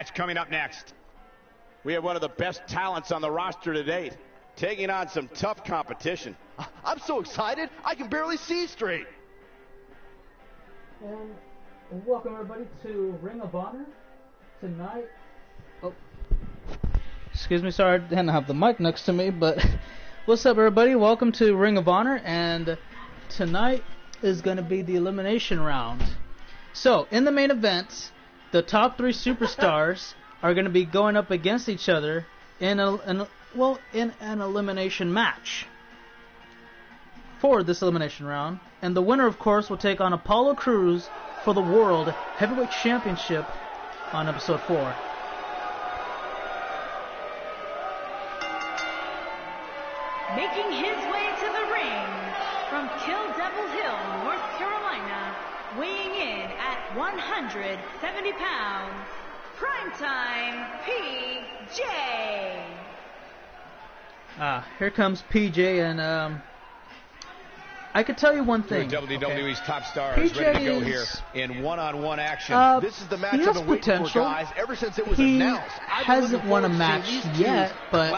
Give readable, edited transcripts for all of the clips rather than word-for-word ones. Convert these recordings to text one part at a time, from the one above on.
match coming up next. We have one of the best talents on the roster to date, taking on some tough competition. I'm so excited, I can barely see straight. And welcome everybody to Ring of Honor tonight. Oh, excuse me, sorry, I didn't have the mic next to me, but what's up everybody? Welcome to Ring of Honor, and tonight is going to be the elimination round. So, in the main event, the top 3 superstars are going to be going up against each other in an elimination match for this elimination round. And the winner, of course, will take on Apollo Crews for the World Heavyweight Championship on Episode 4. Making his way to the ring from Kill Devil Hill, North Carolina, weighing in at 170 pounds, Primetime PJ. Here comes PJ, and I could tell you one thing. WWE's top stars PJ ready to go here in one-on-one action. This is the match I've been waiting for, guys, ever since it was announced. He hasn't won a match yet, but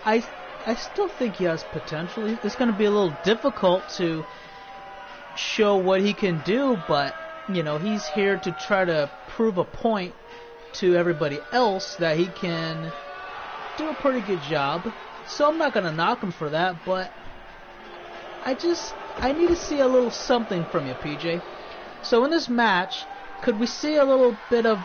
I still think he has potential. It's going to be a little difficult to show what he can do, but you know, he's here to try to prove a point to everybody else that he can do a pretty good job. So I'm not going to knock him for that, but I need to see a little something from you, PJ. So in this match, could we see a little bit of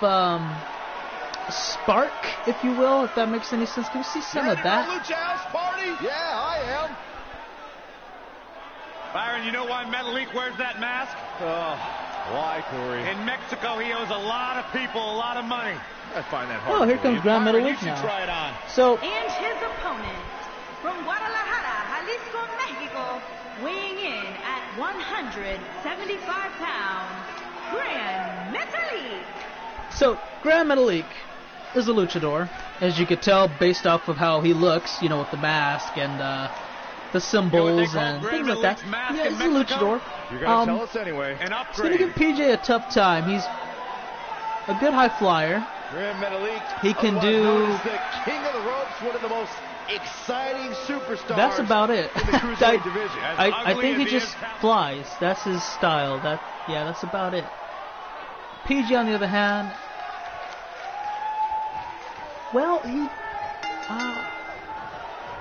spark, if you will, if that makes any sense? Can we see some of that? Lucha House Party? Yeah, I am. Byron, you know why Metalik wears that mask? Why, Corey? In Mexico, he owes a lot of people a lot of money. I find that hard. Oh, here comes Grand Byron, Metalik you should now. try it on. So, And his opponent from Guadalajara, Jalisco, Mexico, weighing in at 175 pounds, Grand Metalik. So, Grand Metalik is a luchador, as you could tell based off of how he looks, you know, with the mask and the symbols and things like that. Yeah, he's a luchador. You're going to tell us anyway. He's going to give PJ a tough time. He's a good high flyer. Grand Metalik, He can do... the king of the ropes, one of the most exciting superstars. That's about it. In the cruiserweight division. I think he just flies. That's his style. That's about it. PJ, on the other hand, well, he...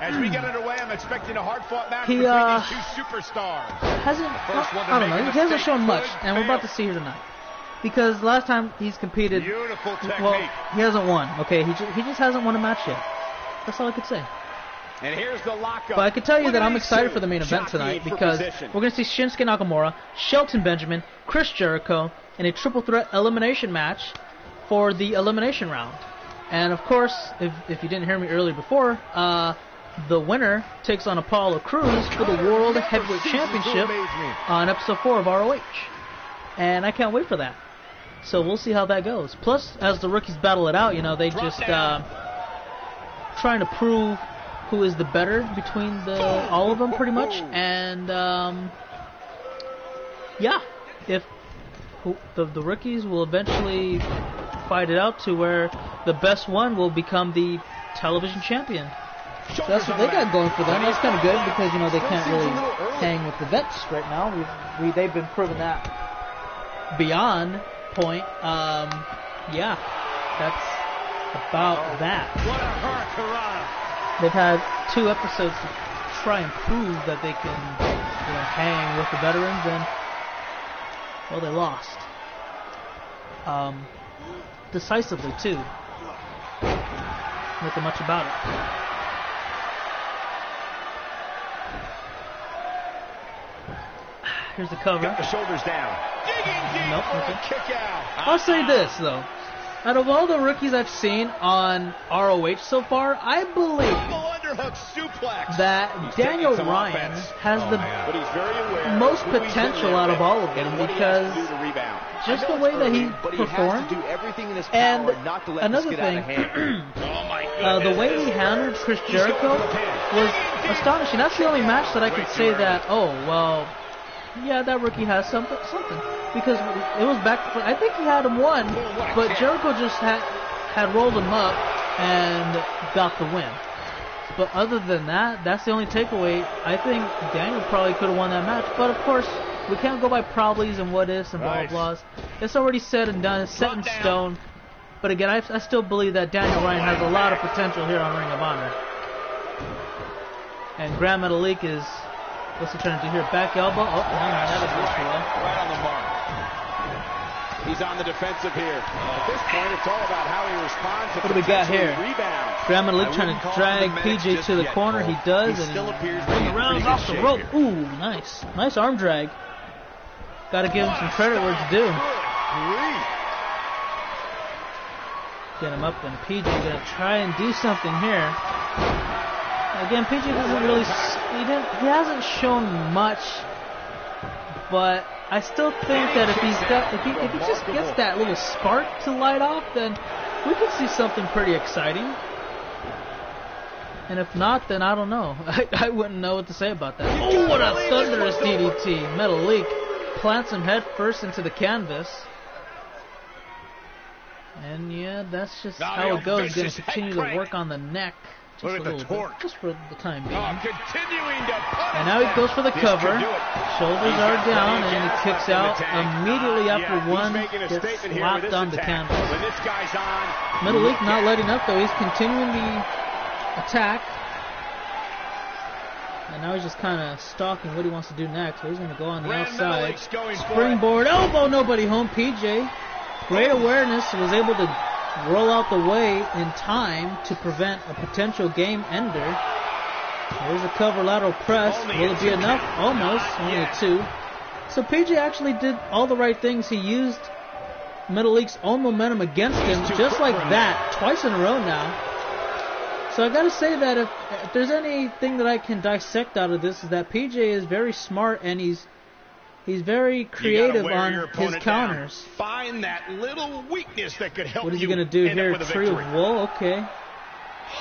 As we get underway, I'm expecting a hard-fought match He, between these two superstars. I don't know. He hasn't shown much, and we're about to see here tonight. Because last time he's competed, Beautiful technique. well, he hasn't won. Okay, he just hasn't won a match yet. That's all I could say. And here's the lockup. But I can tell you Look that at I'm these excited two for the main event jockeying tonight for because position. we're going to see Shinsuke Nakamura, Shelton Benjamin, Chris Jericho in a triple threat elimination match for the elimination round. And of course, if you didn't hear me earlier before, the winner takes on Apollo Crews for the World Heavyweight Championship on Episode 4 of ROH. And I can't wait for that. So we'll see how that goes. Plus, as the rookies battle it out, you know, they just trying to prove who is the better between all of them, pretty much. And yeah, if the rookies will eventually fight it out to where the best one will become the television champion. So that's what they got going for them. That's kind of good because, you know, they can't really hang with the vets right now. They've been proving that beyond point. Yeah, that's about that. What a hurricane. They've had 2 episodes to try and prove that they can, you know, hang with the veterans, and well, they lost. Decisively too. Nothing much about it. Here's the cover. Got the shoulders down. Digging deep for a kick out. I'll say this, though. Out of all the rookies I've seen on ROH so far, I believe that Daniel Ryan has the most potential out of all of them because just the way that he performed, and another thing, the way he handled Chris Jericho was astonishing. That's the only match that I could say that, oh, well, yeah, that rookie has something. Because it was back, I think he had him won, but Jericho just had rolled him up and got the win. But other than that, that's the only takeaway. I think Daniel probably could have won that match. But of course, we can't go by probablys and what ifs and blah blah blahs. It's already said and done. It's set in stone. But again, I still believe that Daniel Ryan has a lot of potential here on Ring of Honor. And Grand Metalik is, what's he trying to do here? Back elbow. Oh, no, that was Right on the mark. He's on the defensive here. At this point, it's all about how he responds to what do we got here? Rebounds. Grand Metalik trying to drag PJ to the corner. He does, and he rounds off the rope. Ooh, nice. Nice arm drag. Got to give him some credit where it's due. Get him up, and PJ going to try and do something here. Again, PJ doesn't really, he hasn't shown much, but I still think that if he just gets that little spark to light off, then we could see something pretty exciting. And if not, then I don't know. I wouldn't know what to say about that. Oh, what a thunderous DDT! Metalik plants him head first into the canvas. And yeah, that's just how it goes. He's going to continue to work on the neck. Just a little bit, just for the time being. And now he goes for the cover. Shoulders are down, and he kicks out immediately after one gets slapped on the canvas. Metalik not letting up, though. He's continuing the attack. And now he's just kind of stalking what he wants to do next. So he's going to go on the outside. Springboard elbow, nobody home. PJ, great awareness, was able to roll out the way in time to prevent a potential game ender. There's a cover lateral press. Will it be enough? Almost. Only a 2. So PJ actually did all the right things. He used Metalik's own momentum against him just like that, twice in a row now. So I gotta say that if there's anything that I can dissect out of this, is that PJ is very smart and he's very creative on his counters. Find that little weakness that could help. What is he going to do here? Tree of wool? Okay.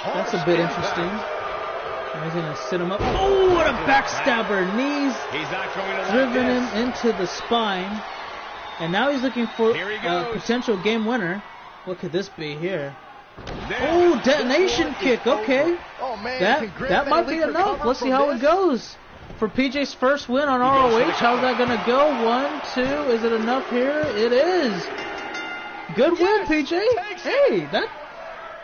That's a bit interesting. Now he's going to sit him up. Oh, what a backstabber. Knees driven him into the spine. And now he's looking for a potential game winner. What could this be here? Oh, detonation kick. Okay. Oh, man. That might be enough. Let's see how it goes. For PJ's first win on ROH, how's that going to go? 1, 2, is it enough here? It is. Good win, PJ. Hey,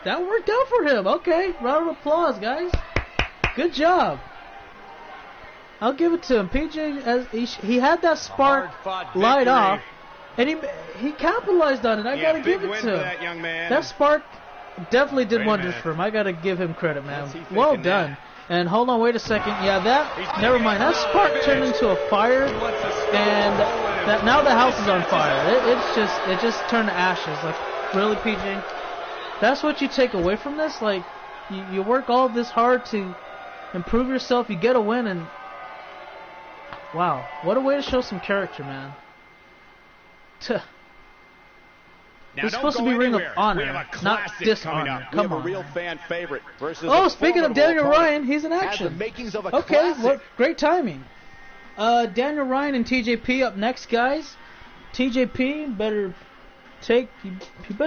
that worked out for him. Okay, round of applause, guys. Good job. I'll give it to him. PJ, as he had that spark light off, and he capitalized on it. I got to give it to him. That spark definitely did wonders for him. I got to give him credit, man. Well done. And hold on, wait a second. Yeah, never mind. That spark turned into a fire, and now the house is on fire. It just turned to ashes. Like, really, PJ? That's what you take away from this? Like, you work all this hard to improve yourself, you get a win, and wow, what a way to show some character, man. It's supposed to be Ring of Honor, not Dishonor. Come on. Real fan favorite versus speaking of Daniel Ryan, he's in action. Okay, what great timing. Daniel Ryan and TJP up next, guys. TJP better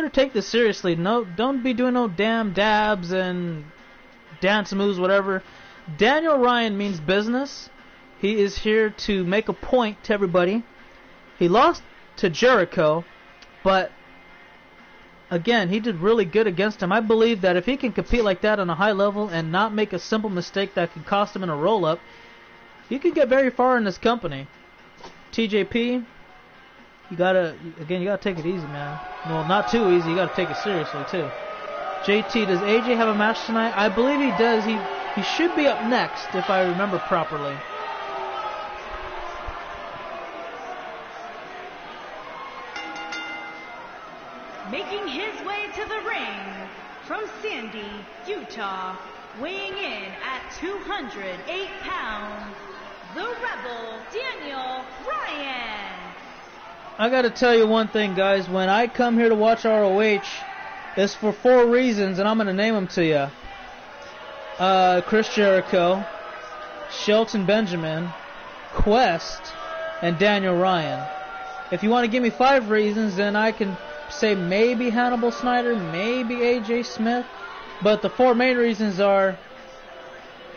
take this seriously. No, don't be doing no damn dabs and dance moves, whatever. Daniel Ryan means business. He is here to make a point to everybody. He lost to Jericho, but again, he did really good against him. I believe that if he can compete like that on a high level and not make a simple mistake that could cost him in a roll-up, he could get very far in this company. TJP, you gotta take it easy, man. Well, not too easy. You gotta take it seriously too. JT, does AJ have a match tonight? I believe he does. He should be up next if I remember properly. Making his way to the ring from Sandy, Utah, weighing in at 208 pounds, the Rebel, Daniel Ryan. I gotta tell you one thing, guys. When I come here to watch ROH, it's for 4 reasons, and I'm gonna name them to you. Chris Jericho, Shelton Benjamin, Quest, and Daniel Ryan. If you want to give me 5 reasons, then I can say maybe Hannibal Snyder, maybe AJ Smith. But the 4 main reasons are,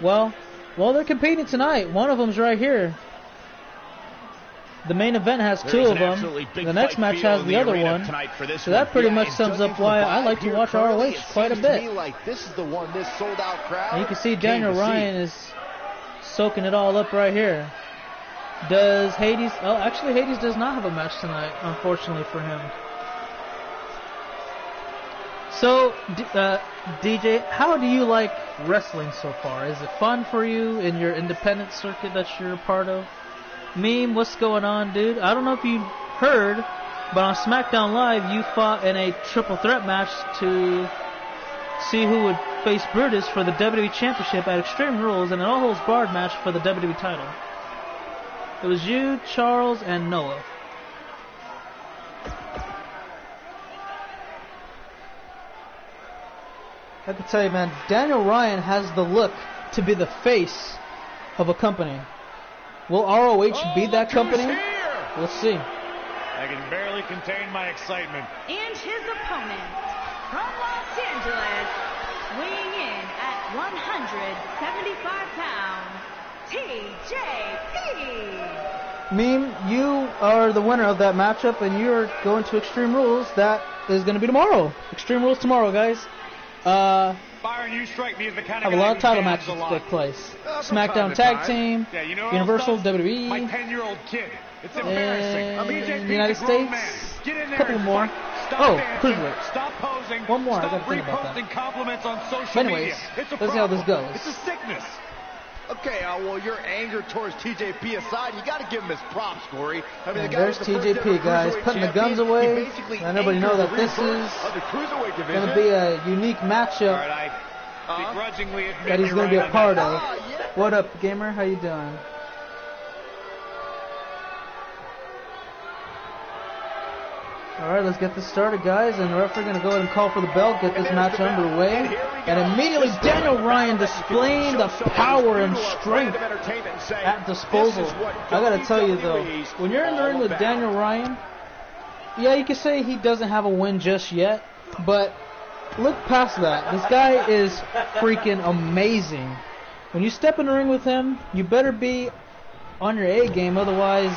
well, they're competing tonight. One of them's right here. The main event has 2 of them. The next match has the other one. So that pretty much sums up why I like to watch ROH quite a bit. And you can see Daniel Ryan is soaking it all up right here. Does Hades... Oh, actually, Hades does not have a match tonight, unfortunately for him. So, DJ, how do you like wrestling so far? Is it fun for you in your independent circuit that you're a part of? Meme, what's going on, dude? I don't know if you heard, but on SmackDown Live, you fought in a triple threat match to see who would face Brutus for the WWE Championship at Extreme Rules in an all-holds-barred match for the WWE title. It was you, Charles, and Noah. I can tell you, man, Daniel Ryan has the look to be the face of a company. Will ROH be that company? Let's see. I can barely contain my excitement. And his opponent from Los Angeles, weighing in at 175 pounds, TJP. Meme, you are the winner of that matchup, and you're going to Extreme Rules. That is going to be tomorrow. Extreme Rules tomorrow, guys. Byron, you strike me as the kind of have a lot of title matches to take place. SmackDown Tag Team, yeah, you know Universal, WWE, my 10-year-old kid. It's embarrassing. And the United States. A couple more. Oh, Cruiserweight. Stop posing. One more. Stop I gotta think about that. Compliments on social but anyways, media. let's see how this goes. It's a sickness. Okay, well, your anger towards TJP aside, you got to give him his props, Corey. I mean, there's TJP, guys, putting the guns away. Let everybody know that this is going to be a unique matchup that he's going to be a part of. What up, gamer? How you doing? Alright, let's get this started, guys, and the referee going to go ahead and call for the bell, get this match underway. And immediately Daniel Ryan displaying the power and strength at disposal. I got to tell you, though, when you're in the ring with Daniel Ryan, yeah, you can say he doesn't have a win just yet, but look past that. This guy is freaking amazing. When you step in the ring with him, you better be on your A game, otherwise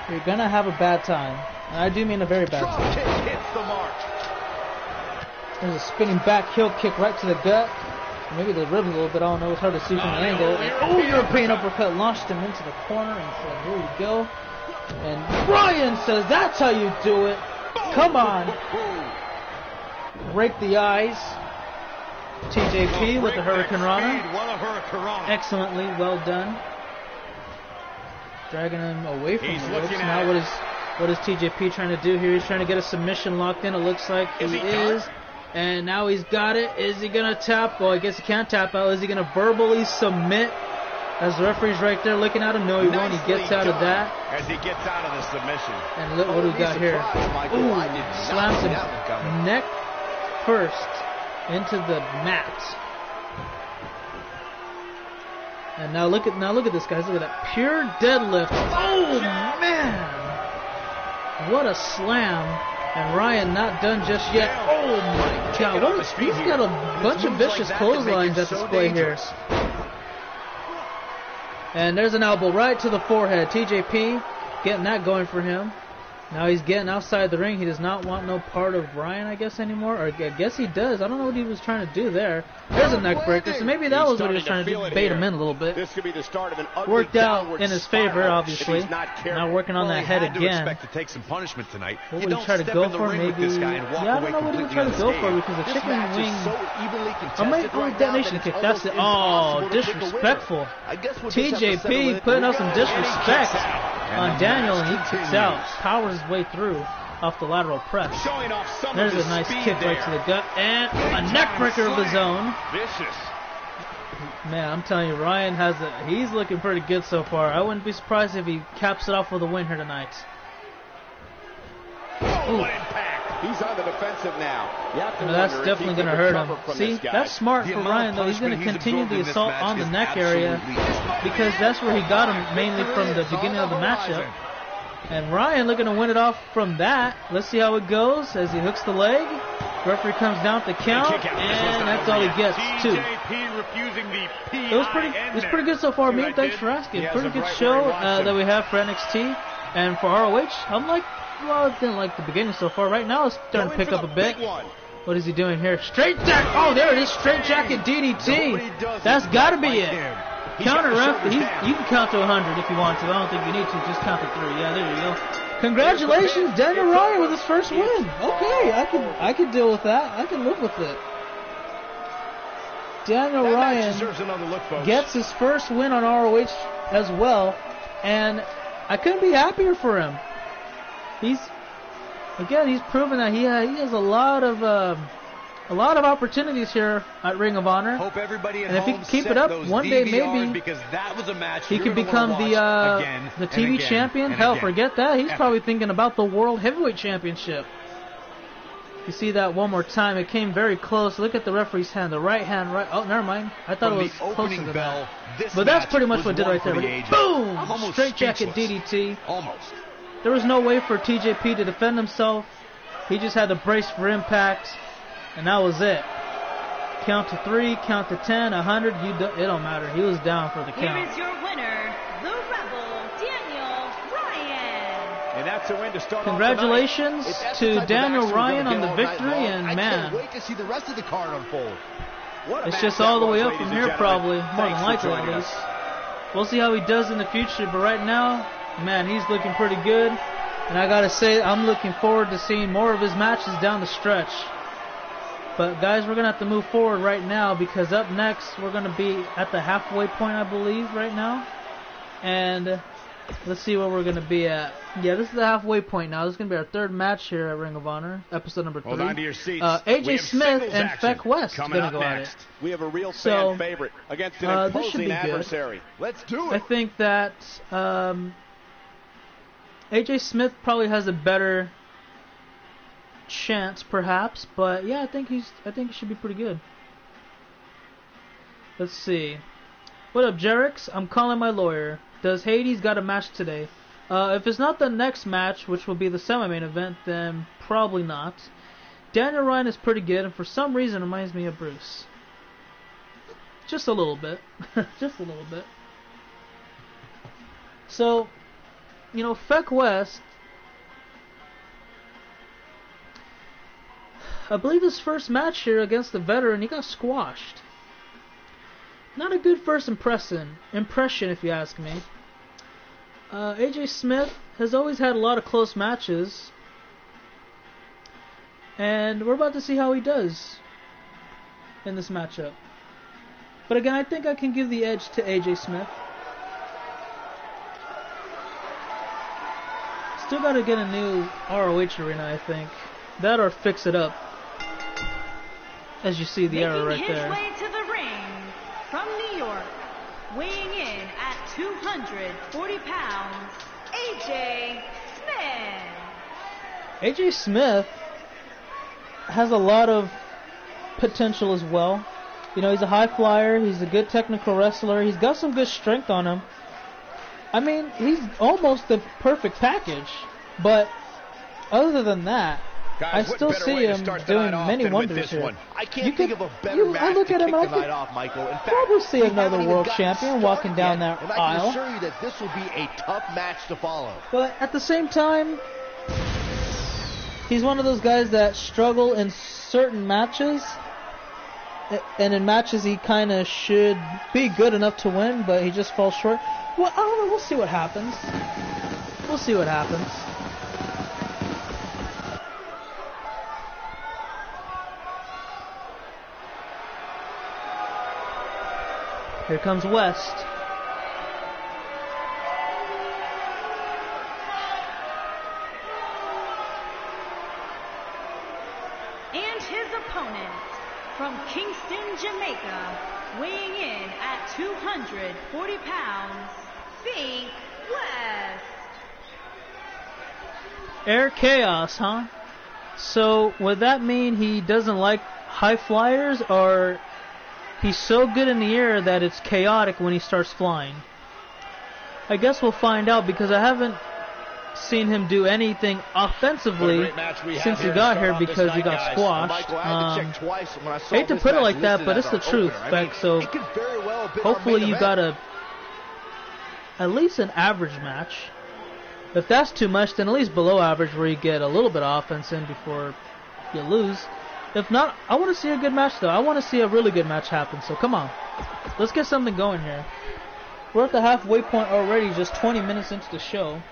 you're going to have a bad time. And I do mean a very bad time. Hits the mark. There's a spinning back heel kick right to the gut. Maybe the ribs a little bit. I don't know. It's hard to see from the angle. And, European uppercut launched him into the corner. And said, here we go. And Ryan says, that's how you do it. Come on. Rake the eyes. TJP with the Hurricane Rana. Excellently well done. Dragging him away from the ropes. Now what is TJP trying to do here? He's trying to get a submission locked in. It looks like he is. And now he's got it. Is he going to tap? Well, I guess he can't tap out. Is he going to verbally submit? As the referee's right there looking at him. No, he won't. He gets out of that. As he gets out of the submission. And look what we got here. Ooh, slams him neck first into the mat. And now look at this, guys. Look at that pure deadlift. Oh man! What a slam! And Ryan not done just yet. Oh my God! He's got a bunch of vicious clotheslines at display here. And there's an elbow right to the forehead. TJP getting that going for him. Now he's getting outside the ring. He does not want no part of Ryan, I guess, anymore. Or I guess he does. I don't know what he was trying to do there. There's a neck breaker. So maybe that was what he was trying to do. Bait him in a little bit. This could be the start of an ugly worked out in his favor, obviously. Now working on that head again. To take some punishment tonight. What would he try to go for? Maybe. Yeah, I don't know what he would try to go for because the chicken wing. Oh, maybe detonation kick. That's it. Oh, disrespectful. TJP putting up some disrespect on Daniel, and he kicks out. Powers his way through off the lateral press. There's a nice kick right to the gut, and a neck breaker of his own. Vicious. Man, I'm telling you, Ryan he's looking pretty good so far. I wouldn't be surprised if he caps it off with a win here tonight. Oh, what impact. He's on the defensive now. That's definitely going to hurt him. See, that's smart for Ryan, though. He's going to continue the assault on the neck area because that's where he got him mainly from the beginning of the matchup. And Ryan looking to win it off from that. Let's see how it goes as he hooks the leg. Referee comes down with the count, and that's all he gets, 2. It was pretty good so far, man. Thanks for asking. Pretty good show that we have for NXT and for ROH. I didn't like the beginning so far. Right now, it's starting to pick up a bit. What is he doing here? Straight jacket. Oh, there it is. Straight jacket DDT. That's got to be it. Counter ref. You can count to 100 if you want to. I don't think you need to. Just count to 3. Yeah, there you go. Congratulations, Daniel Ryan with his first win. Okay, I can deal with that. I can live with it. Daniel Ryan gets his first win on ROH as well, and I couldn't be happier for him. He's proven that he has a lot of opportunities here at Ring of Honor. Hope everybody at and if he home can keep set it up, those one day DVRs, maybe because that was a match he you're could gonna become wanna the watch again the and TV again champion. and Hell, again. forget that. He's probably thinking about the World Heavyweight Championship. You see that one more time. It came very close. Look at the referee's hand. The right hand, right. Oh, never mind. I thought it was closer than that. But that's pretty much what did right there. Boom! Straight jacket DDT. Almost. There was no way for TJP to defend himself. He just had to brace for impact, and that was it. Count to 3, count to 10, 100. It don't matter. He was down for the count. Here is your winner, the Rebel, Daniel Ryan. And that's a win to start. Congratulations to Daniel Ryan on the victory, and I man, can't wait to see the rest of the card unfold. it's just all the way up from here, probably, more than likely at least. We'll see how he does in the future, but right now, man, he's looking pretty good. And I gotta say, I'm looking forward to seeing more of his matches down the stretch. But guys, we're gonna have to move forward right now, because up next we're gonna be at the halfway point, I believe, right now. And let's see where we're gonna be at. Yeah, this is the halfway point now. This is gonna be our 3rd match here at Ring of Honor, episode number 3. Hold on to your seats. AJ Smith and Feck West gonna go at it. We have a real fan favorite against an imposing adversary. Let's do I it. think that AJ Smith probably has a better chance, perhaps, but yeah, I think he should be pretty good. Let's see. What up, Jerix? I'm calling my lawyer. Does Hades got a match today? If it's not the next match, which will be the semi-main event, then probably not. Daniel Ryan is pretty good, and for some reason reminds me of Bruce. Just a little bit. Just a little bit. So, you know, Feck West, I believe his first match here against the veteran, he got squashed. Not a good first impression, if you ask me. AJ Smith has always had a lot of close matches, and we're about to see how he does in this matchup. But again, I think I can give the edge to AJ Smith. Still got to get a new ROH arena, I think. That or fix it up. As you see the error right there. Making his way to the ring from New York, weighing in at 240 pounds, AJ Smith. AJ Smith has a lot of potential as well. You know, he's a high flyer. He's a good technical wrestler. He's got some good strength on him. I mean, he's almost the perfect package. But other than that, Guys, I still see him doing many wonders here. I can't think of a better match to kick the night off, Michael. In fact, probably see another world champion walking down that and I aisle. can assure you that this will be a tough match to follow. But at the same time, he's one of those guys that struggle in certain matches, and in matches he kind of should be good enough to win, but he just falls short. Well, I don't know. We'll see what happens. We'll see what happens. Here comes West. And his opponent from Kingston, Jamaica, weighing in at 240 pounds, Feck West. Air Chaos, huh? So would that mean he doesn't like high flyers, or he's so good in the air that it's chaotic when he starts flying? I guess we'll find out, because I haven't seen him do anything offensively since he got here because he got squashed. Hate to put it like that, but it's the truth, Beck. So hopefully you got at least an average match. If that's too much, then at least below average where you get a little bit of offense in before you lose. If not, I want to see a good match though. I want to see a really good match happen. So come on, let's get something going here. We're at the halfway point already, just 20 minutes into the show.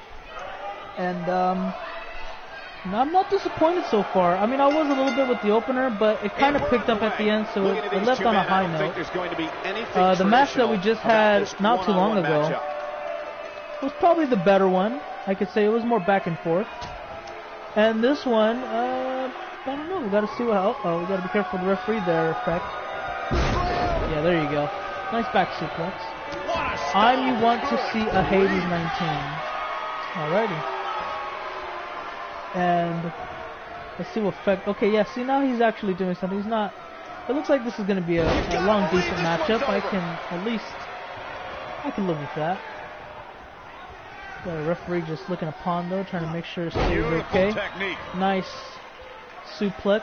And I'm not disappointed so far. I mean, I was a little bit with the opener, but it kind of picked up at the end, so it left on a high note. The match that we just had not too long ago was probably the better one. I could say it was more back and forth. And this one, I don't know. We got to see what. Oh, we got to be careful of the referee there. Effect. Yeah, there you go. Nice back suplex. You want to see a Hades 19. Alrighty. And let's see what effect. Okay, yeah. See, now he's actually doing something. He's not. It looks like this is going to be a long, decent matchup. I can live with that. Got a referee just looking upon though, trying to make sure it's okay. Nice suplex.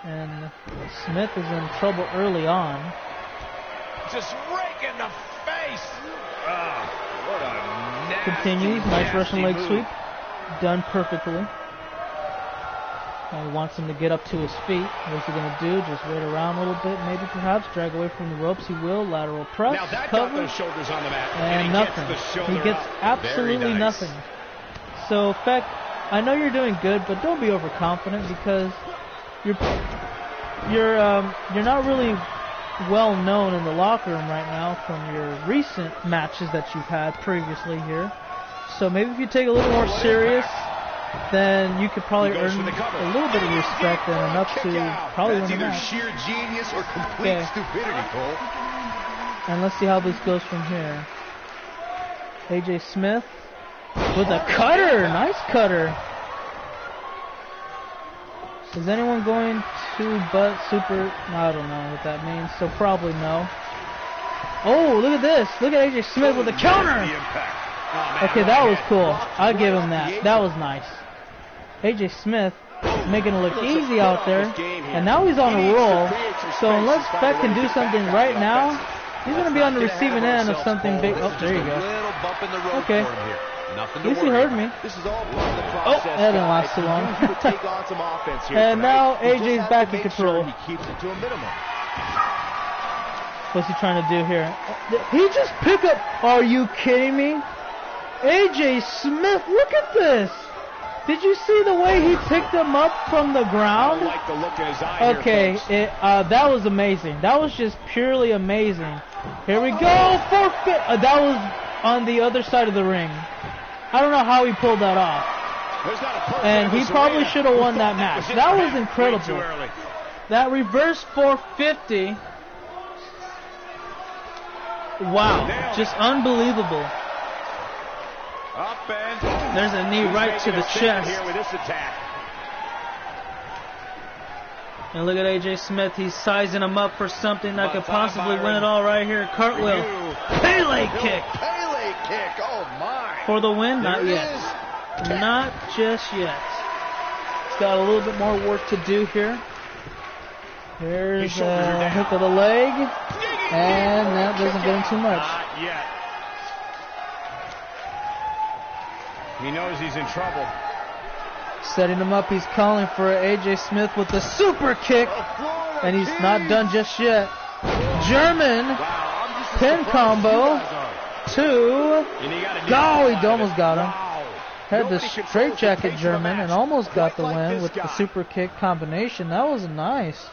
And Smith is in trouble early on. Just rake in the face. What a nasty, continues. Nice Russian leg sweep. Done perfectly. He wants him to get up to his feet. What's he going to do? Just wait around a little bit, maybe perhaps. Drag away from the ropes. He will. Lateral press. Now that cover. got those shoulders on the mat. And nothing. He gets absolutely nothing. So, Feck, I know you're doing good, but don't be overconfident because you're not really well known in the locker room right now from your recent matches that you've had previously here. So maybe if you take it a little more serious, then you could probably earn a little bit of respect and enough to probably win the match. Sheer genius or complete stupidity, Cole. And let's see how this goes from here. AJ Smith with a cutter. Nice cutter. Is anyone going to butt super? I don't know what that means, so probably no. Oh, look at this. Look at AJ Smith with a counter. Okay, that was cool. I'll give him that. That was nice. AJ Smith making it look easy out there, and now he's on a roll. So unless Feck can do something right now, he's going to be on the receiving end of something big. Oh, there you go. Okay. At least he heard me. Oh, that didn't last too long. And now AJ's back in control. What's he trying to do here? He just picked up. Are you kidding me? AJ Smith, look at this. Did you see the way he picked him up from the ground? Okay, that was amazing. That was just purely amazing. Here we go. Forfeit. That was on the other side of the ring. I don't know how he pulled that off. And he probably should have won that match. That was incredible. That reverse 450. Wow. Just unbelievable. There's a knee right to the chest. And look at AJ Smith. He's sizing him up for something that could possibly win it all right here. Cartwheel. Pele kick. Oh my. For the win? Not yet. Not just yet. He's got a little bit more work to do here. Here's a hook of the leg. And that doesn't get him too much. Not yet. He knows he's in trouble. Setting him up, he's calling for AJ Smith with the super kick. And he's not done just yet. German pin combo. 2. Oh, he almost got him. Had the straight jacket German and almost got the win with the super kick combination. That was nice.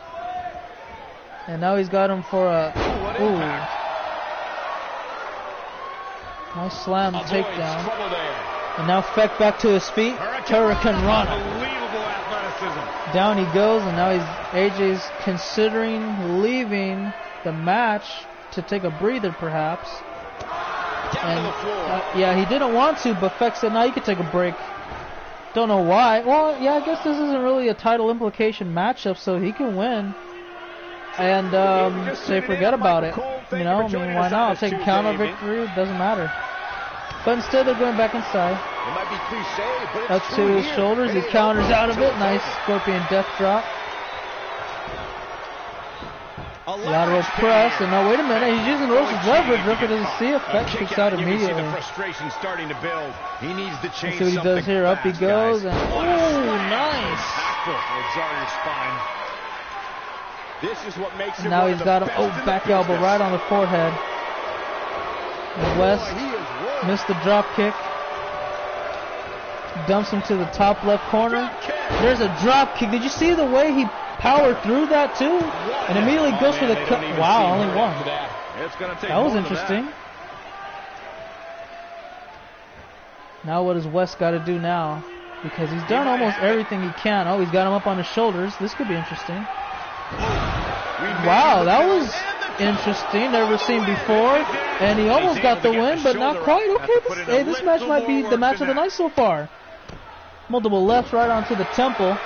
And now he's got him for a nice slam takedown. And now Feck back to his feet. Hurricane Rana. Down he goes, and now AJ's considering leaving the match to take a breather, perhaps. And yeah, he didn't want to, but Feck said, "No, you can take a break." Don't know why. Well, yeah, I guess this isn't really a title implication matchup, so he can win. And say forget about it. You know, I mean, why not? I'll take a counter victory. It doesn't matter. But instead, they're going back inside. It might be cliche, but it's Up true to his here. shoulders. He Hey, counters out of to it. the Nice face. scorpion death drop. A Lateral press. And now, wait a minute. He's using Rose's leverage. Referee doesn't see it. Feck kicks out You can see the immediately. frustration starting to build. He needs to Let's change see what he something does here. Up he fast, goes. guys. And oh, nice. Impactful. It's on your spine. This is what makes him Now one he's of the got him. best Oh, in the back elbow business. right on the forehead. And West Boy, he is rolling. missed the drop kick. Dumps him to the top left corner. There's a drop kick. Did you see the way he powered through that too? And immediately goes for the cut. Wow, only one. It's going to take That was more than interesting. Now what does West got to do now? Because he's done almost everything he can. Oh, he's got him up on his shoulders. This could be interesting. Wow, that was interesting. Never seen before. And he almost got the win, but not quite. Okay, this match might be the match of the night so far. Multiple lefts right onto the temple.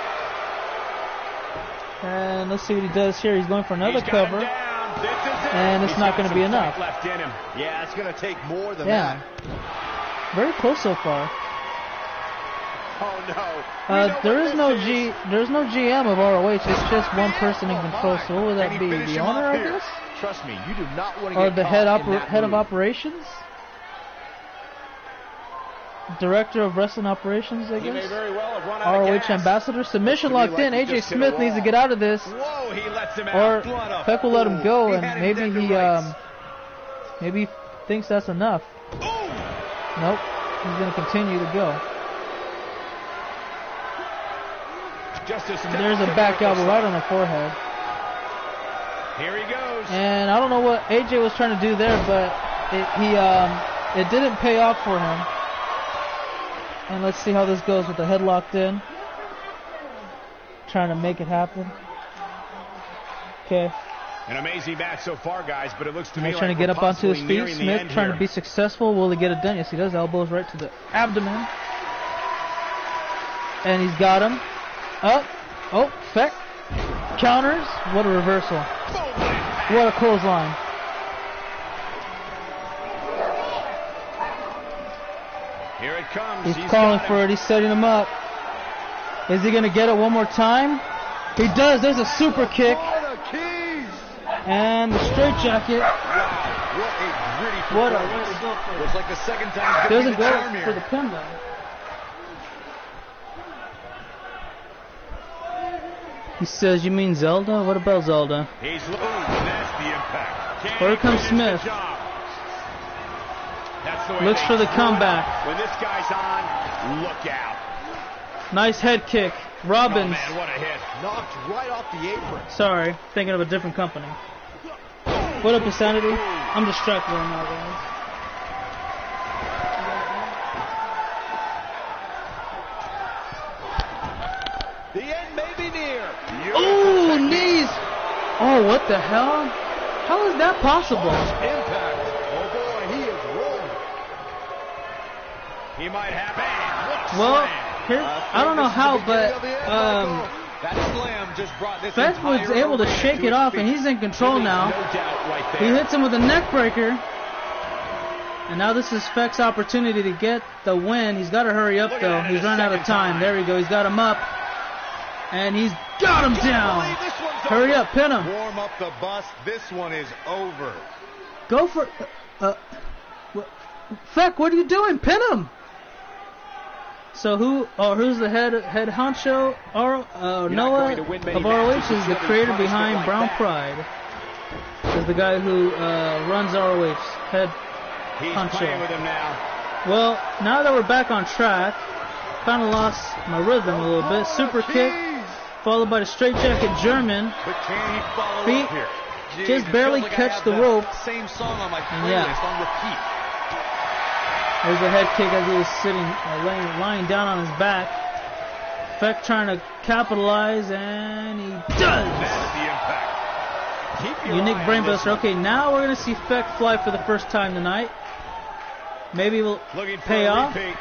And let's see what he does here. He's going for another cover. And it's not going to be enough. Left in him. Yeah, it's going to take more than Yeah. that. Very close so far. Oh, no. There's no GM of ROH. It's just one person in control. So what would that be? The owner, I guess? Trust me, you do not want to Or get the caught in that head of move. operations? Director of wrestling operations, I He may guess? very well have run out of ROH gas. ambassador. Submission Looks to locked me in. like he AJ just hit a Smith needs to wall. get out of this. Whoa, he lets him Or out. Blood up. Feck will let him go, He and had him maybe dead to he rights. maybe he thinks that's enough. Nope. He's gonna continue to go. There's a back elbow right on the forehead. Here he goes. And I don't know what AJ was trying to do there, but it didn't pay off for him. And let's see how this goes with the head locked in. Trying to make it happen. Okay. An amazing match so far, guys, but it looks to me He's like trying to get we're up onto his possibly feet. nearing the Smith end trying here. to be successful. Will he get it done? Yes, he does. Elbows right to the abdomen. And he's got him. Up. Oh, Feck. Counters. What a reversal. What a clothesline. Here it comes. He's calling got for it. He's setting him up. Is he going to get it one more time? He does. There's a super kick. Oh, the keys. And the straight jacket. What a gritty What a performance. way to go for it. Looks like the second time Doesn't go charm here. for the pin though. He says, you mean Zelda? What about Zelda? He's looking. That's the impact. Can Here he comes finish Smith. the job? That's the way Looks they for the do it. comeback. When this guy's on, look out. Nice head kick. Oh, Robbins. man, what a hit. Knocked right off the apron. Sorry, thinking of a different company. What up, Insanity? I'm distracted right now, guys. The end may be near. Ooh, knees! Oh, what the hell? How is that possible? Impact. Oh, boy, he is rolling. He might have it. Well, here, I don't know how, but That slam just brought this Fett was entire able to arena shake it its off, feet. and he's in control now. No doubt right He there. hits him with a neck breaker. And now this is Feck's opportunity to get the win. He's got to hurry up, Look at though. that in He's the running out of second time. time. There we go. He's got him up. And he's got him down. Believe this one's Hurry over. up, pin him. Warm up the bus. This one is over. Go for Feck, what are you doing? Pin him. So who's the head honcho? Noah going to win many of ROH matches is the with creator punishment behind like Brown that. Pride. Is the guy who runs ROH. Head He's honcho. playing with him now. Well, now that we're back on track, kind of lost my rhythm a little bit. Super kick, followed by the straight jacket German. But can he follow Feet up here? Jeez, just it barely feels like I catch have the that rope. Same song on my And playlist yeah. on repeat. There's a head kick as he was sitting, lying down on his back. Feck trying to capitalize, and he does. That's the impact. Keep your Unique eye on this brainbuster. one. Okay, now we're going to see Feck fly for the first time tonight. Maybe we'll Looking for pay a off. repeat.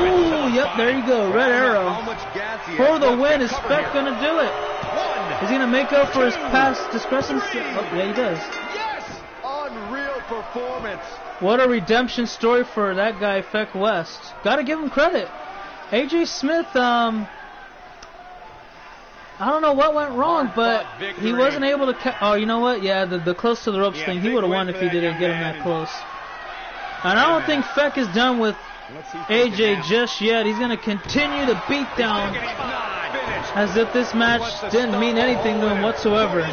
Ooh, yep, there you go. Red How arrow. much gas he For has the left win, to is cover Feck here. going to do it? One. Is he going to make up for his Two, past discrepancy? three. Oh, yeah, he does. Yes! Unreal performance. What a redemption story for that guy, Feck West. Gotta give him credit. AJ Smith, I don't know what went wrong, but he wasn't able to... Oh, you know what? Yeah, the close to the ropes thing. He would have won if he didn't get him that close. And I don't think Feck is done with AJ just yet. He's going to continue to beat down as if this match didn't mean anything to him whatsoever.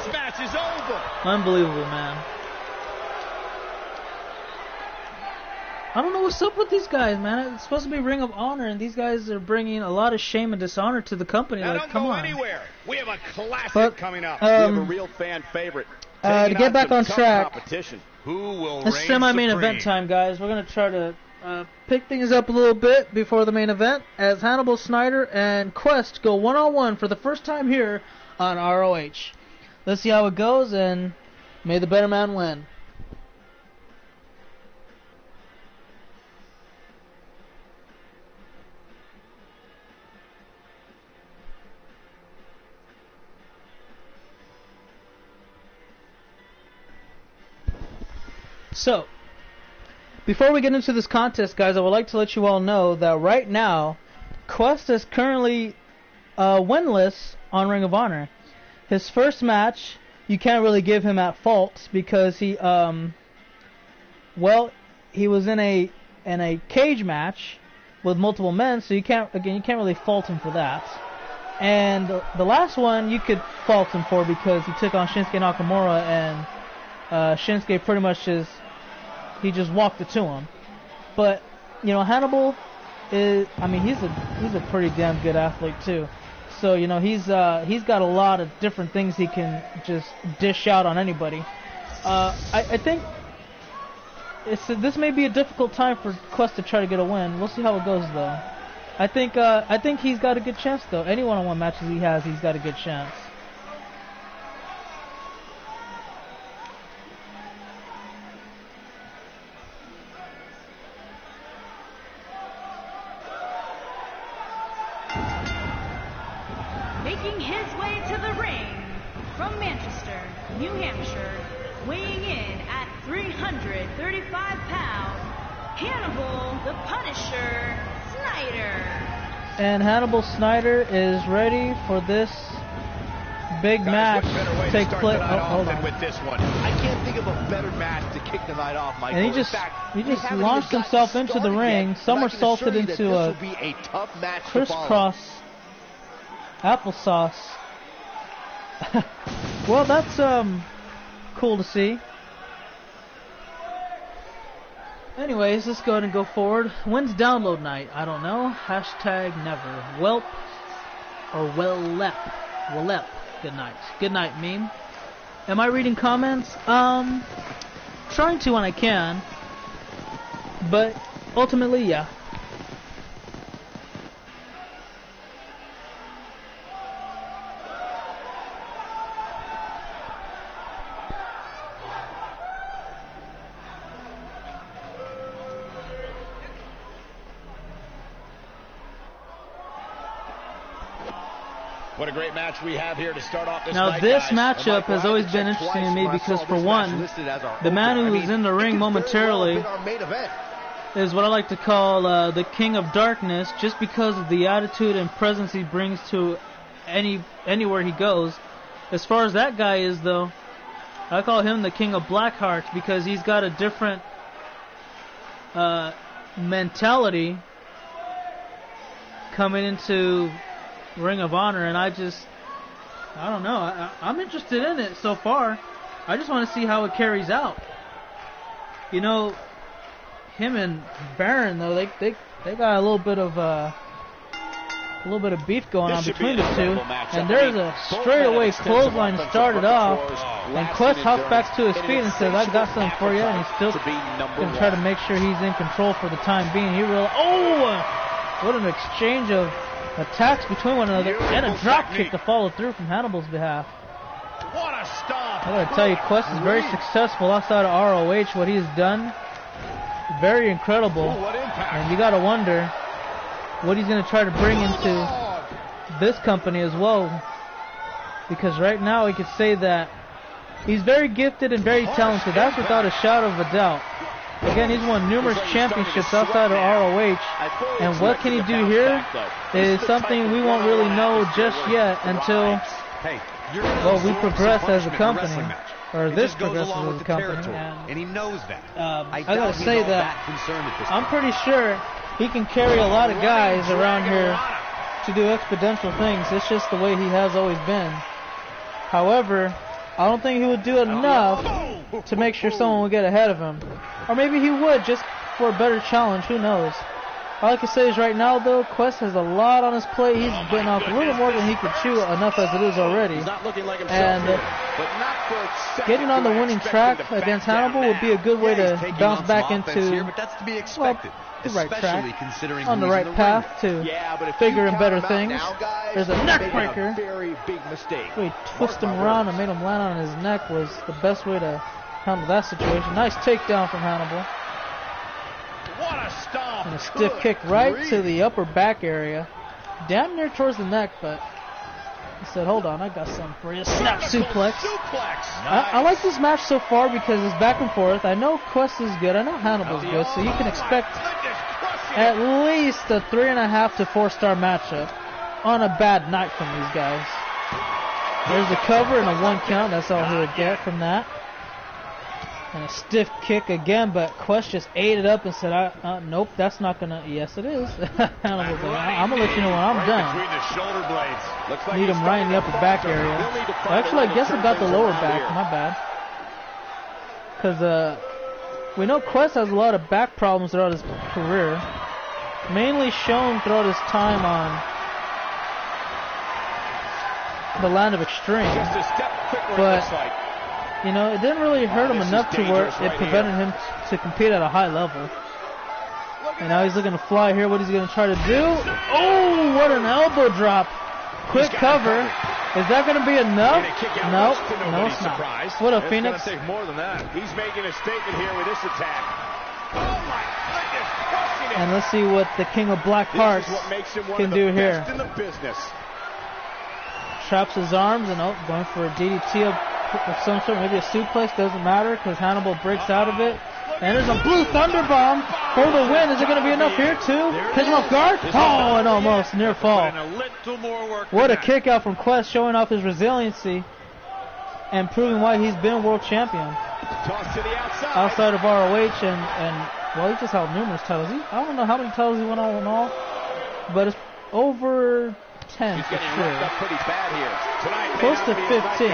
Unbelievable, man. I don't know what's up with these guys, man. It's supposed to be Ring of Honor, and these guys are bringing a lot of shame and dishonor to the company. Now like, come on. Anywhere. We have a classic coming up. We have a real fan favorite. To get back on track, Who will it's semi-main event time, guys. We're going to try to pick things up a little bit before the main event as Hannibal Snyder and Quest go one-on-one for the first time here on ROH. Let's see how it goes, and may the better man win. So, before we get into this contest, guys, I would like to let you all know that right now, Quest is currently winless on Ring of Honor. His first match, you can't really give him at fault because he, he was in a cage match with multiple men, so you can't really fault him for that. And the last one you could fault him for because he took on Shinsuke Nakamura, and Shinsuke pretty much just walked it to him. But you know, Hannibal is, he's a pretty damn good athlete too. So you know, he's got a lot of different things he can just dish out on anybody. I think this may be a difficult time for Quest to try to get a win. We'll see how it goes though. I think he's got a good chance though. Any one-on-one matches he has, he's got a good chance. Making his way to the ring from Manchester, New Hampshire, weighing in at 335 pounds, Hannibal the Punisher Snyder. And Hannibal Snyder is ready for this big match to take place. Hold on. With this one, I can't think of a better match to kick the night off, Michael. And he just launched himself into the ring, somersaulted into a crisscross applesauce. Well, that's cool to see. Anyways, let's go ahead and go forward. When's download night? I don't know. Hashtag never. Welp or Wellep. Wellep. Good night. Good night, meme. Am I reading comments? Trying to when I can. But ultimately, yeah. What a great match we have here to start off this now night, this guys. matchup has always been interesting to me because, for one, the man who is in the ring momentarily is what I like to call the King of Darkness, just because of the attitude and presence he brings to anywhere he goes. As far as that guy is, though, I call him the King of Blackheart because he's got a different mentality coming into Ring of Honor, and I don't know. I'm interested in it so far. I just want to see how it carries out. You know, him and Baron though, they got a little bit of beef going on between the two, and there's a straightaway clothesline started off, and Quest hops back to his feet and says, "I got something for you," and he's still gonna try to make sure he's in control for the time being. He realized, what an exchange of attacks between one another, and a drop kick to follow through from Hannibal's behalf. What a stop! I gotta tell you, Quest is very successful outside of ROH. What he's done, very incredible. And you gotta wonder what he's gonna try to bring into this company as well. Because right now we could say that he's very gifted and very talented. That's without a shadow of a doubt. Again, he's won numerous championships outside of ROH, and what can he do here is something we won't really know just yet until, well, we progress as a company, or this progresses as a company. And he knows that. I gotta say that I'm pretty sure he can carry a lot of guys around here to do exponential things. It's just the way he has always been. However, I don't think he would do enough to make sure someone would get ahead of him. Or maybe he would, just for a better challenge, who knows. All I can say is right now, though, Quest has a lot on his plate. He's bitten off a little more than he could chew, enough as it is already. And getting on the winning track against Hannibal would be a good way to bounce back into, well, the right track, on the right path to bigger and better things. There's a neck breaker. We twisted him around and made him land on his neck was the best way to handle that situation. Nice takedown from Hannibal. What a stomp. And a stiff kick right to the upper back area. Damn near towards the neck, but he said, hold on, I got something for you. Snap suplex. I like this match so far because it's back and forth. I know Quest is good. I know Hannibal's good, so you can expect at least a 3.5 to 4-star matchup on a bad night from these guys. There's a cover and a 1 count. That's all he'll get from that. And a stiff kick again, but Quest just ate it up and said, nope, that's not going to... Yes, it is. I'm going to let you know when I'm done. Need him right in the upper back area. Actually, I guess I got the lower back. My bad. Because we know Quest has a lot of back problems throughout his career. Mainly shown throughout his time on the Land of Extreme. But... you know, it didn't really hurt him enough to where it prevented him to compete at a high level. And now he's looking to fly here. What he's going to try to do? Oh, what an elbow drop. Quick cover. Is that going to be enough? No, no, it's not. What a Phoenix. More than that. He's making a statement here with this attack. Oh my goodness. And let's see what the King of Black Hearts can do here. Traps his arms and going for a DDT of some sort, maybe a suplex, doesn't matter because Hannibal breaks out of it. And there's a blue thunder bomb for the win. Is it going to be enough here too? Catch him off guard. Oh, and almost near fall. What a kick out from Quest, showing off his resiliency and proving why he's been world champion. Outside of ROH and well, he just held numerous titles. I don't know how many titles he won all in all, but it's over 10 for sure. Close to 15.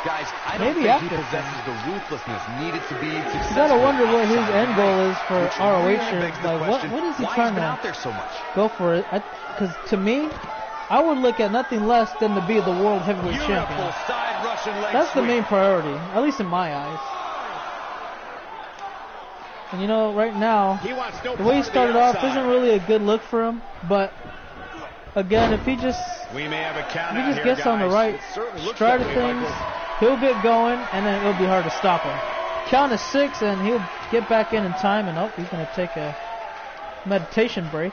Guys, I maybe don't think after he possesses the ruthlessness needed to be successful. You gotta wonder what his end goal is for ROH. Like, what is he trying to out there so much? Go for it? Because to me, I would look at nothing less than to be the world heavyweight champion. That's the main priority, at least in my eyes. And you know, right now, the way he started off isn't really a good look for him. But again, if he just gets on the right stride of things, he'll get going, and then it'll be hard to stop him. Count is 6, and he'll get back in time, and he's going to take a meditation break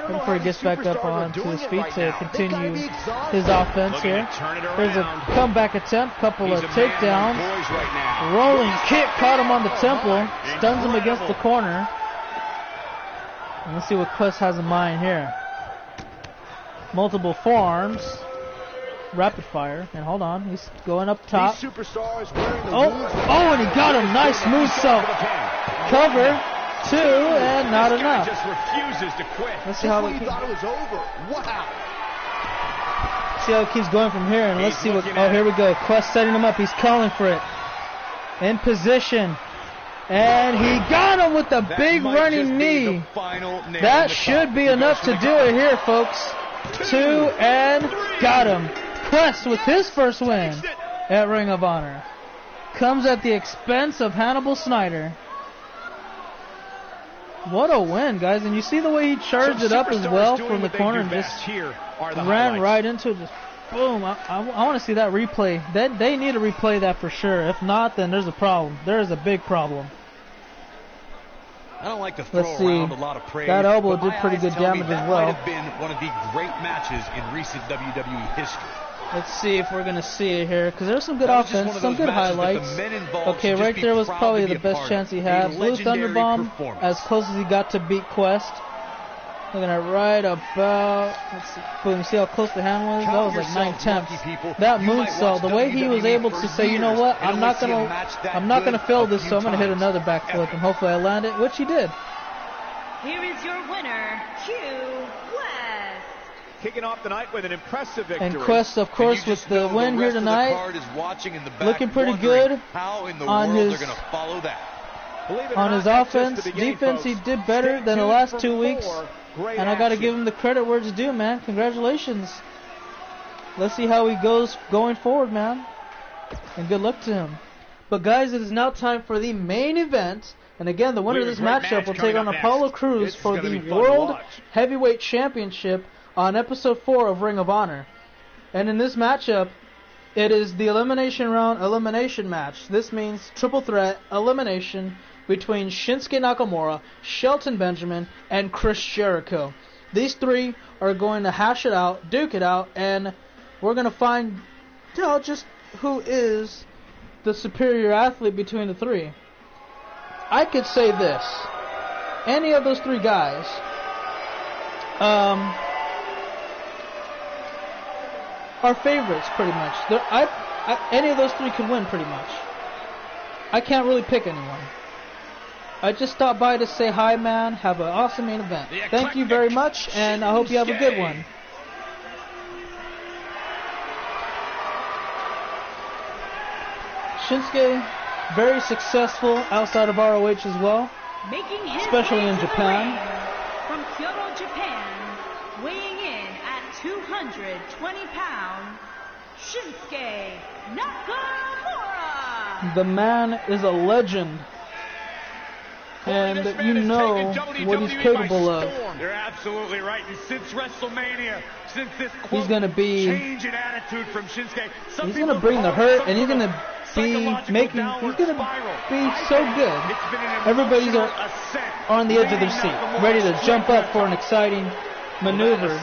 before he gets back up onto his feet to continue his offense here. There's a comeback attempt, couple of takedowns, rolling kick, caught him on the temple, stuns him against the corner. And let's see what Quest has in mind here. Multiple forearms. Rapid fire. And hold on. He's going up top. Oh, and he got him. Nice moonsault. Cover. 2, and not enough. Just refuses to quit. Let's see how it thought it was over. Wow. See how it keeps going from here. And let's see what... Oh, here we go. Quest setting him up. He's calling for it. In position. And he got him with the big running knee. That should be enough to do it here, folks. 2, and got him. Quest with his first win at Ring of Honor. Comes at the expense of Hannibal Snyder. What a win, guys. And you see the way he charged it up as well from the corner and just ran right into it. Just boom. I want to see that replay. They need to replay that for sure. If not, then there's a problem. There is a big problem. I don't like to throw around a lot of praise. That elbow did pretty good damage as well. That might have been one of the great matches in recent WWE history. Let's see if we're gonna see it here, because there's some good offense, some good highlights. Okay, right there was probably the best chance he had. Blue Thunderbomb, as close as he got to beat Quest. Looking at right about, let's see, boom, see how close the hand was? That was like 9/10. That moonsault, the way he was able to say, you know what, I'm not gonna fail this, so I'm gonna hit another backflip, and hopefully I land it, which he did. Here is your winner, Q West. Kicking off the night with an impressive victory. And Quest, of course, with the win here tonight, looking pretty good on his offense. Defense, he did better than the last 2 weeks. And I got to give him the credit where it's due, man. Congratulations. Let's see how he goes going forward, man. And good luck to him. But, guys, it is now time for the main event. And, again, the winner of this matchup will take on Apollo Crews for the World Heavyweight Championship on Episode 4 of Ring of Honor. And in this matchup, it is the elimination round elimination match. This means triple threat elimination between Shinsuke Nakamura, Shelton Benjamin, and Chris Jericho. These three are going to hash it out, duke it out, and we're going to find out just who is the superior athlete between the three. I could say this. Any of those three guys are favorites, pretty much. Any of those three could win, pretty much. I can't really pick anyone. I just stopped by to say hi, man. Have an awesome main event. Thank you very much, and I hope you have a good one. Shinsuke, very successful outside of ROH as well, especially in Japan. From Kyoto, Japan, weighing in at 220 pounds, Shinsuke Nakamura. The man is a legend. And you know what he's capable of. You're absolutely right. And since WrestleMania, since this he's going to be change in attitude from Shinsuke, he's going to bring the hurt, and he's going to be making, he's going to be so good. Everybody's on the edge of their seat, ready to jump up for an exciting maneuver.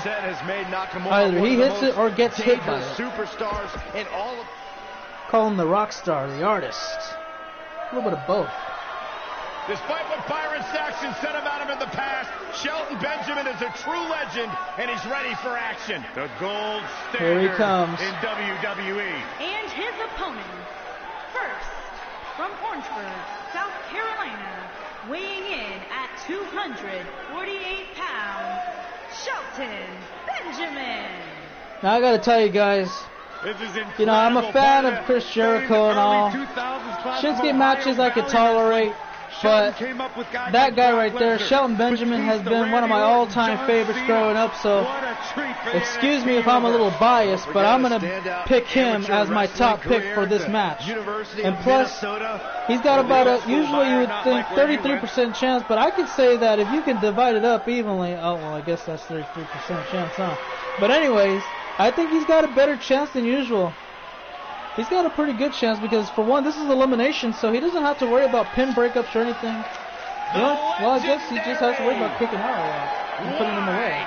Either he hits it or gets hit by it. Call him the rock star, the artist. A little bit of both. Despite what Byron Saxton said about him in the past, Shelton Benjamin is a true legend, and he's ready for action. The gold standard Here he comes. in WWE. And his opponent, first, from Orangeburg, South Carolina, weighing in at 248 pounds, Shelton Benjamin. Now I gotta tell you guys, you know, I'm a fan of Chris Jericho and all. Shinsuke matches I could tolerate. But that guy right there, Shelton Benjamin, has been one of my all-time favorites growing up, so excuse me if I'm a little biased, but I'm going to pick him as my top pick for this match. And plus, he's got about a, usually you would think 33% chance, but I could say that if you can divide it up evenly, oh, well, I guess that's 33% chance, huh? But anyways, I think he's got a better chance than usual. He's got a pretty good chance because, for one, this is elimination, so he doesn't have to worry about pin breakups or anything. You know, well, I guess he just has to worry about kicking out a lot and putting him away.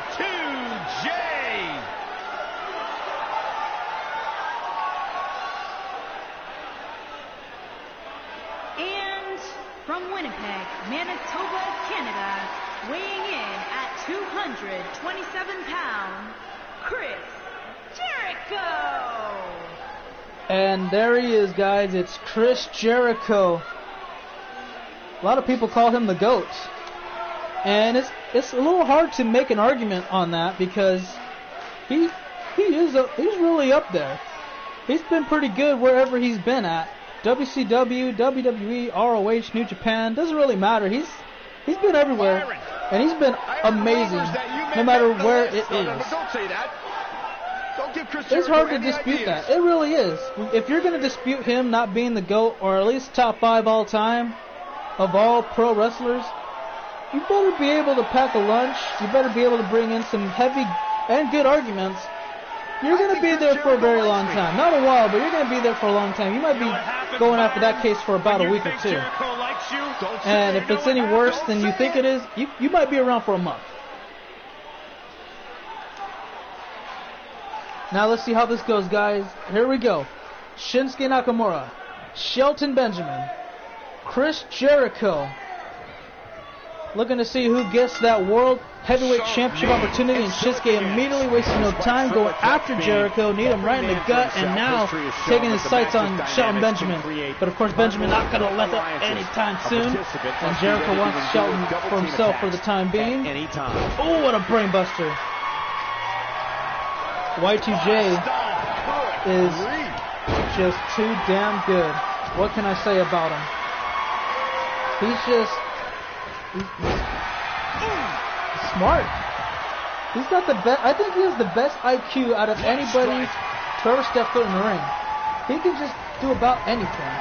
And from Winnipeg, Manitoba, Canada, weighing in at 227 pounds, Chris Jericho. And there he is, guys. It's Chris Jericho. A lot of people call him the GOAT. And it's a little hard to make an argument on that because he's really up there. He's been pretty good wherever he's been at. WCW, WWE, ROH, New Japan, doesn't really matter. He's been everywhere. And he's been amazing no matter where it is. Don't say that. It's hard to dispute that. It really is. If you're going to dispute him not being the GOAT, or at least top 5 all time of all pro wrestlers, you better be able to pack a lunch. You better be able to bring in some heavy and good arguments. You're going to be there for a very long time. Not a while, but you're going to be there for a long time. You might be going after that case for about a week or two. And if it's any worse than you think it is, you might be around for a month. Now let's see how this goes, guys. Here we go. Shinsuke Nakamura, Shelton Benjamin, Chris Jericho. Looking to see who gets that World Heavyweight Championship opportunity, and Shinsuke immediately wasting no time going after Jericho, need him right in the gut, and now taking his sights on Shelton Benjamin. But of course, Benjamin not going to let that anytime soon, and Jericho wants Shelton for himself for the time being. Oh, what a brainbuster. Y2J is just too damn good. What can I say about him? He's smart. He's got the best. I think he has the best IQ out of anybody to ever step foot in the ring. He can just do about anything,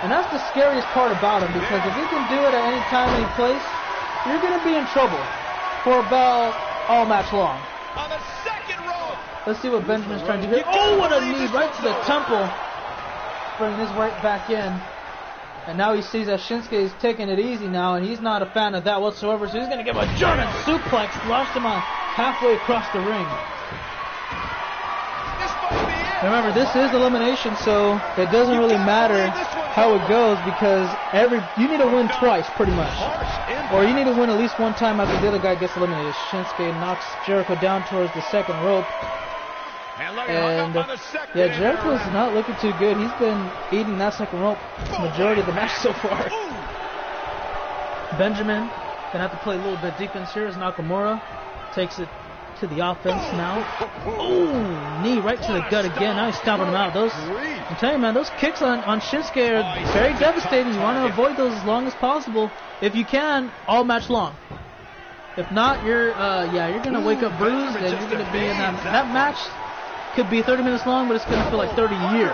and that's the scariest part about him. Because if he can do it at any time, any place, you're gonna be in trouble for about all match long. On the second rope. Let's see what Benjamin's trying to do here. Oh, what a knee right to the temple. Bringing this right back in. And now he sees that Shinsuke is taking it easy now, and he's not a fan of that whatsoever, so he's going to give him a German suplex, launched him on halfway across the ring. Remember, this is elimination, so it doesn't really matter how it goes, because you need to win twice, pretty much. Or you need to win at least one time after the other guy gets eliminated. Shinsuke knocks Jericho down towards the second rope. And yeah, Jericho's not looking too good. He's been eating that second rope the majority of the match so far. Benjamin gonna have to play a little bit defense here as Nakamura takes it to the offense now. Oh, knee right to the gut again. Now he's stomping him out. I'm telling you, man, those kicks on Shinsuke are very devastating. You want to avoid those as long as possible, if you can, all match long. If not, you're gonna wake up bruised, and you're gonna be in that match. Could be 30 minutes long, but it's going to feel like 30 years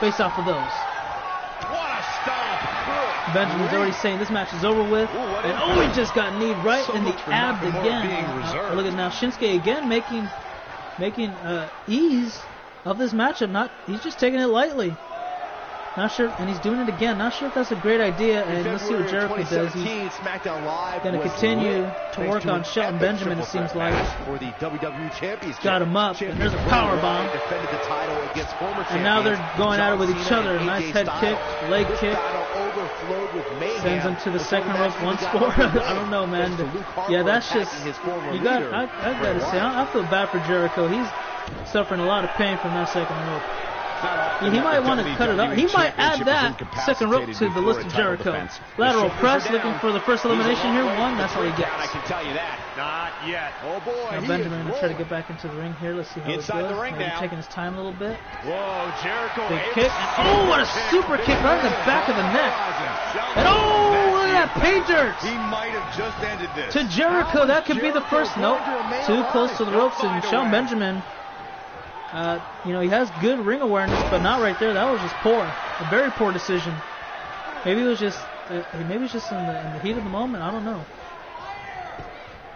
based off of those. What a stop. Benjamin's already saying this match is over with. And he just got kneed right in the abs again. Look at now, Shinsuke again making ease of this matchup. He's just taking it lightly. Not sure, and he's doing it again. Not sure if that's a great idea. And let's see what Jericho does. He's going to continue to work on Shelton Benjamin, it seems like. Got him up, and there's a power bomb. And now they're going at it with each other. Nice head kick, leg kick. Sends him to the second rope once more. I don't know, man. Yeah, that's just, I got to say, I feel bad for Jericho. He's suffering a lot of pain from that second rope. Yeah, he might want to cut it up. He might add that second rope to the list of Jericho. Lateral press, looking for the first elimination here. One, that's all he gets. I can tell you that. Not yet. Oh boy. Now Benjamin going to try to get back into the ring here. Let's see how it goes. Maybe taking his time a little bit. Whoa, Jericho. Big kick. And what a super kick right in the back of the neck. And look at that pay dirt. He might have just ended this. To Jericho, that could be the first. Nope. Too close to the ropes, and Shelton Benjamin. He has good ring awareness, but not right there. That was just poor, a very poor decision. Maybe it was just, in the heat of the moment. I don't know.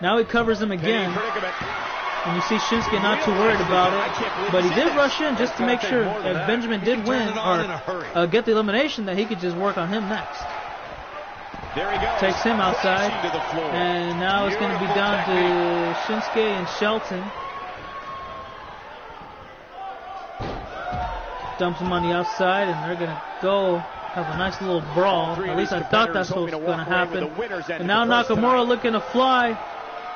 Now he covers him again, and you see Shinsuke not too worried about it. But he did rush in just to make sure if Benjamin did win or get the elimination, that he could just work on him next. There he goes. Takes him outside, and now it's going to be down to Shinsuke and Shelton. Dumps him on the outside, and they're going to go have a nice little brawl. At least I thought that's what was going to happen. And now Nakamura looking to fly.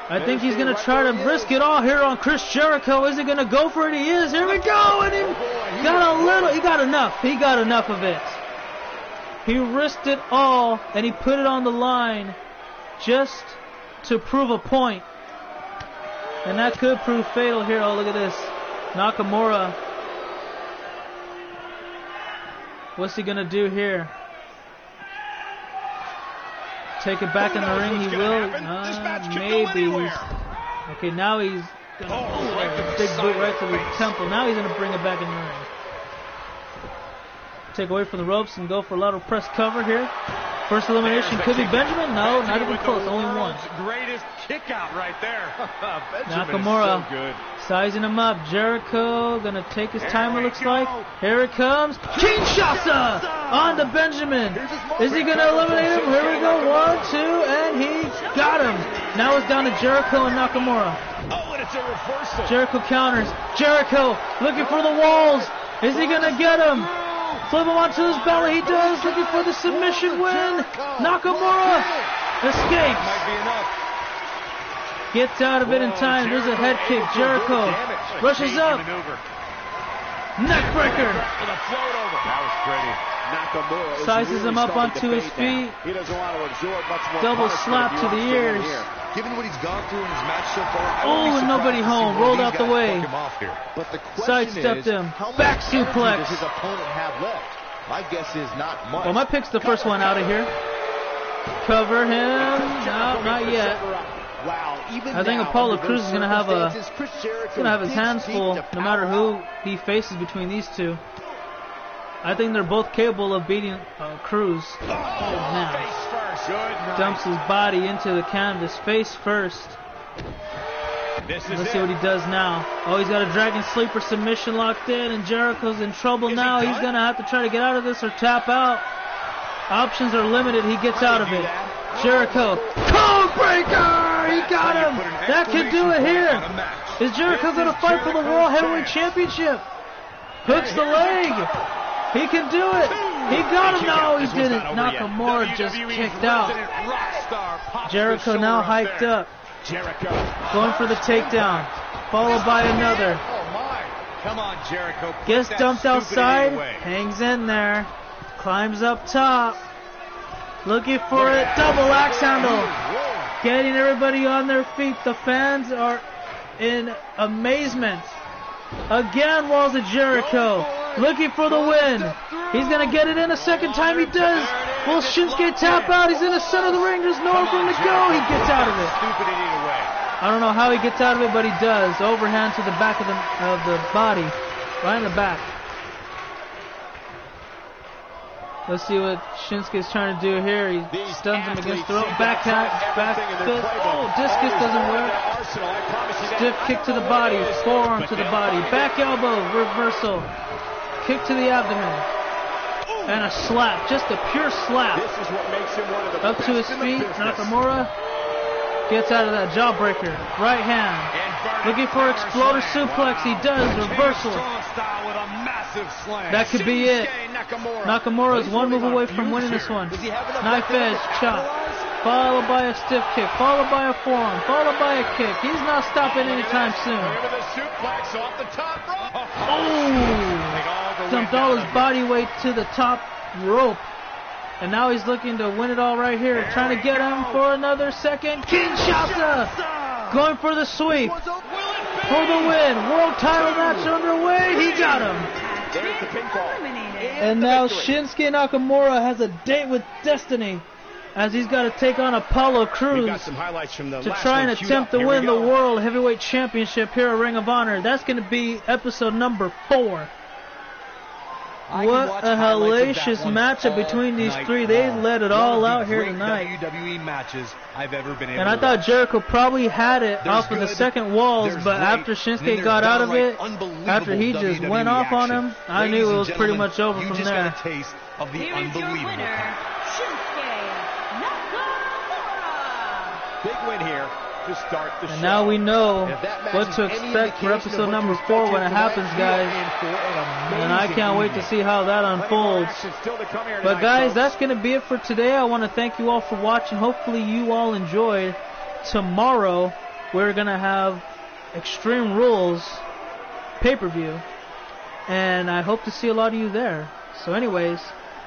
I think he's going to try to risk it all here on Chris Jericho. Is he going to go for it? He is. Here we go. And he got enough. He got enough of it. He risked it all, and he put it on the line just to prove a point. And that could prove fatal here. Oh, look at this. Nakamura. What's he going to do here? Take it back in the ring, he will. Maybe. Okay, now he's going to big boot right to the temple. Now he's going to bring it back in the ring. Take away from the ropes and go for a lateral press cover here. First elimination could be Benjamin. No, not even close. Only one. Greatest kick out right there. Nakamura is so good. sizing him up. Jericho gonna take his time, it looks like. Here it comes. Kinshasa on to Benjamin. Is he gonna eliminate him? Here we go. 1, 2, and he got him. Now it's down to Jericho and Nakamura. Oh, and it's a reversal. Jericho counters. Jericho looking for the walls. Is he gonna get him? Flip him onto his belly. He does. Looking for the submission win. Nakamura escapes. Might be enough. Gets out of it in time. There's a head kick. Jericho rushes up. Neckbreaker. For the float over. That was pretty. Nakamura Sizes him up onto his feet. He doesn't want to absorb much more. Double slap to the ears. Given what he's gone through in his match so far, Oh, and nobody home. Rolled out the way. But the question Sidestepped is, him. how much Back energy suplex. does his opponent have left? My guess is not much. Well, my pick's the first one out of here. Cover him. No, not yet. Wow, even I think now, Apollo under Crews those is gonna have a circumstances, Chris Jericho gonna have his digs hands deep full to no matter power who out. he faces between these two. I think they're both capable of beating Crews. Now Face first. Good. dumps his body into the canvas, face first. This is Let's see what he does now. Oh, he's got a Dragon Sleeper submission locked in, and Jericho's in trouble now. He's gonna have to try to get out of this or tap out. Options are limited. He gets out of it. Jericho, code breaker! He got him. That could do it here. Is Jericho gonna fight for the World Heavyweight Championship? Hooks the leg. He can do it. He got him. No, he didn't. Nakamura just kicked out. Jericho now hyped up. Jericho. Going for the takedown. Followed by another. Oh my. Come on, Jericho. Put Gets that dumped stupidity outside. away. Hangs in there. Climbs up top. Looking for it. Double axe handle. Getting everybody on their feet. The fans are in amazement. Again, Walls of Jericho. Looking for the win. He's going to get it in a second time. He does. Will Shinsuke tap out? He's in the center of the ring. There's nowhere for him to go. He gets out of it. Stupidity away. I don't know how he gets out of it, but he does. Overhand to the back of the body. Right in the back. Let's see what Shinsuke's trying to do here. He stuns him against the rope. Backhand, back fist. Oh, discus doesn't work. Stiff kick to the body. Forearm to the body. Back elbow, reversal. Kick to the abdomen. And a slap. Just a pure slap. This is what makes him one of the Up to his feet. Nakamura gets out of that jawbreaker. Right hand. Looking for exploder suplex. He does. Reversal. That could be it. Nakamura is one move away from winning this one. Knife edge chop. Followed by a stiff kick. Followed by a forearm. Followed by a kick. He's not stopping anytime soon. Oh! Dumped all his body weight to the top rope. And now he's looking to win it all right here. Trying to get him for another second. Kinshasa! Going for the sweep. For the win. World title match underway. He got him. There's the pinfall. And now Shinsuke Nakamura has a date with destiny, as he's got to take on Apollo Crews to try and attempt to win the World Heavyweight Championship here at Ring of Honor. That's going to be episode number 4. What a hellacious matchup between these three. They let it all out here tonight. WWE matches I've ever been able And I thought Jericho probably had it off of the second walls, but after Shinsuke got out of it, after he just went off on him, I knew it was pretty much over from there. Here is your winner, Shinsuke Nakamura. Big win here to start the show. And now we know what to expect for episode number 4 when it happens, guys. And I can't wait to see how that unfolds. But guys, that's going to be it for today. I want to thank you all for watching. Hopefully you all enjoyed. Tomorrow, we're going to have Extreme Rules pay-per-view. And I hope to see a lot of you there. So anyways,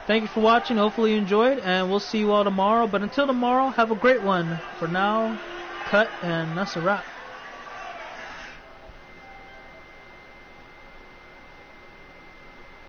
thank you for watching. Hopefully you enjoyed. And we'll see you all tomorrow. But until tomorrow, have a great one. For now, cut, and that's a wrap.